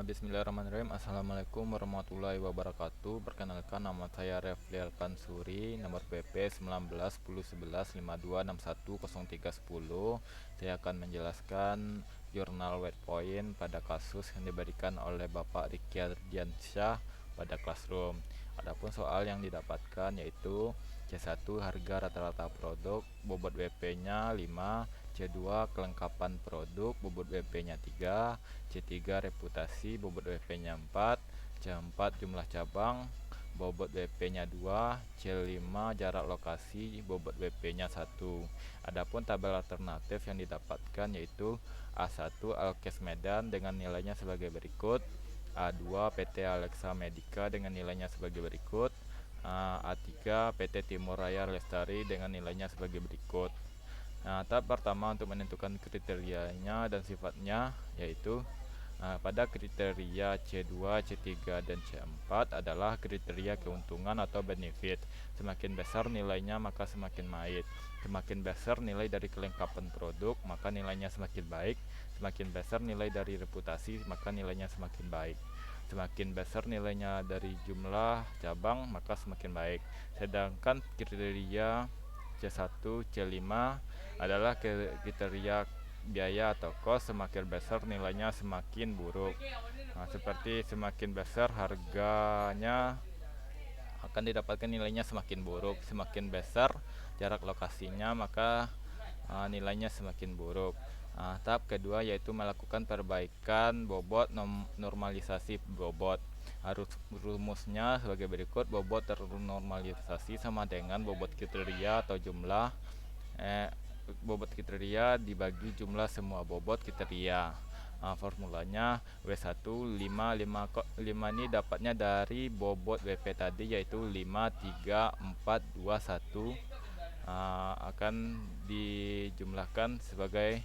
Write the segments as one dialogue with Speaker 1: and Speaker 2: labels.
Speaker 1: Bismillahirrahmanirrahim. Assalamualaikum warahmatullahi wabarakatuh. Perkenalkan, nama saya Reflial Pansuri, nomor PP 19 10 11 52 61 0310. Saya akan menjelaskan jurnal Waypoint pada kasus yang diberikan oleh Bapak Riki Ardiansyah pada Classroom. Adapun soal yang didapatkan yaitu C1 harga rata-rata produk, bobot WP-nya 5, C2 kelengkapan produk, bobot WP-nya 3, C3 reputasi, bobot WP-nya 4, C4 jumlah cabang, bobot WP-nya 2, C5 jarak lokasi, bobot WP-nya 1. Adapun tabel alternatif yang didapatkan yaitu A1 Alkes Medan dengan nilainya sebagai berikut, A2 PT Alexa Medica dengan nilainya sebagai berikut, A3 PT Timur Raya Lestari dengan nilainya sebagai berikut. Nah, tahap pertama untuk menentukan kriterianya dan sifatnya yaitu pada kriteria C2, C3, dan C4 adalah kriteria keuntungan atau benefit. Semakin besar nilainya maka semakin baik. Semakin besar nilai dari kelengkapan produk maka nilainya semakin baik. Semakin besar nilai dari reputasi maka nilainya semakin baik. Semakin besar nilainya dari jumlah cabang maka semakin baik. Sedangkan kriteria C1, C5 adalah kriteria biaya atau cost, semakin besar nilainya semakin buruk. Nah, seperti semakin besar harganya akan didapatkan nilainya semakin buruk, semakin besar jarak lokasinya maka nilainya semakin buruk. Tahap kedua yaitu melakukan perbaikan bobot, normalisasi bobot. Rumusnya sebagai berikut: bobot ternormalisasi sama dengan bobot kriteria atau jumlah bobot kriteria dibagi jumlah semua bobot kriteria. Formulanya W1 5 ini dapatnya dari bobot WP tadi yaitu 5 3 4 2 1, akan dijumlahkan sebagai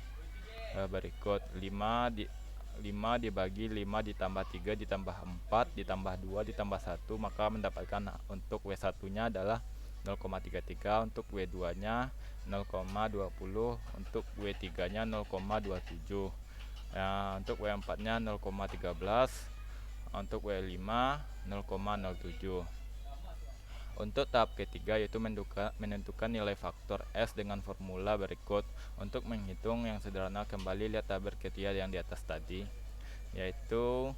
Speaker 1: berikut: 5 dibagi 5 ditambah 3 ditambah 4 ditambah 2 ditambah 1, maka mendapatkan untuk W1 nya adalah 0,33, untuk W2 nya 0,20, untuk W3 nya 0,27, untuk W4 nya 0,13, untuk W5 0,07. Untuk tahap ketiga yaitu menentukan nilai faktor S dengan formula berikut. Untuk menghitung yang sederhana, kembali lihat tabel kriteria yang di atas tadi, yaitu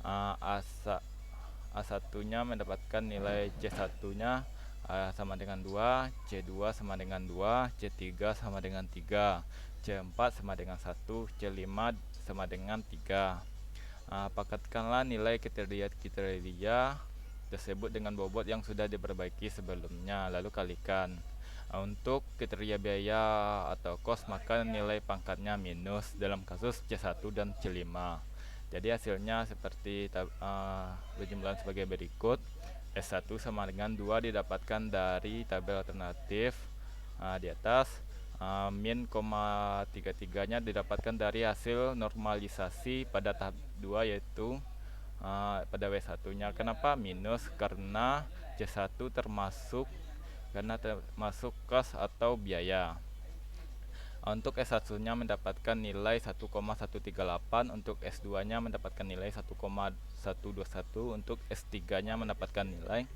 Speaker 1: A1 nya mendapatkan nilai C1 nya sama dengan 2, C2 sama dengan 2, C3 sama dengan 3, C4 sama dengan 1, C5 sama dengan 3. Pakatkanlah nilai kriteria tersebut dengan bobot yang sudah diperbaiki sebelumnya, lalu kalikan. Untuk kriteria biaya atau cost maka nilai pangkatnya minus dalam kasus C1 dan C5. Jadi hasilnya seperti berjumlah sebagai berikut: S1 sama dengan 2 didapatkan dari tabel alternatif di atas. Min, 33 nya didapatkan dari hasil normalisasi pada tahap 2 yaitu pada W1 nya. Kenapa minus? Karena C1 termasuk cost atau biaya. Untuk S1 nya mendapatkan nilai 1,138, untuk S2 nya mendapatkan nilai 1,121, untuk S3 nya mendapatkan nilai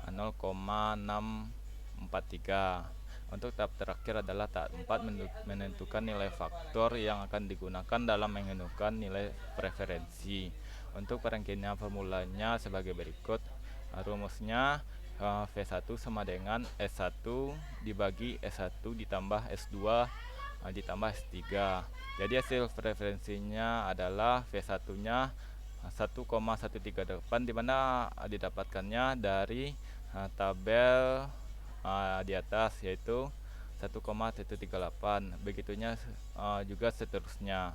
Speaker 1: 0,643. Untuk tahap terakhir adalah tahap 4, menentukan nilai faktor yang akan digunakan dalam menentukan nilai preferensi. Untuk perengkinya formulanya sebagai berikut. Rumusnya V1 sama dengan S1 dibagi S1 ditambah S2 ditambah S3. Jadi hasil preferensinya adalah V1 nya 1,138, di mana didapatkannya dari tabel di atas yaitu 1,138. Begitunya juga seterusnya.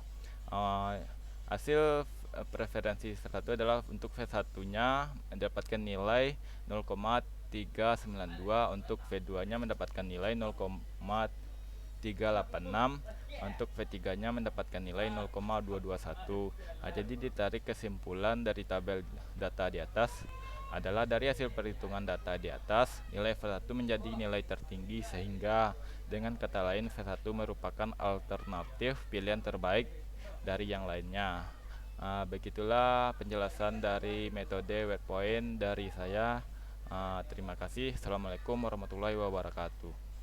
Speaker 1: Hasil preferensi 1 adalah untuk V1 nya mendapatkan nilai 0,392, untuk V2 nya mendapatkan nilai 0,386, untuk V3 nya mendapatkan nilai 0,221. Jadi ditarik kesimpulan dari tabel data di atas adalah dari hasil perhitungan data di atas, nilai V1 menjadi nilai tertinggi, sehingga dengan kata lain V1 merupakan alternatif pilihan terbaik dari yang lainnya. Begitulah penjelasan dari metode weight point dari saya. Terima kasih. Assalamualaikum warahmatullahi wabarakatuh.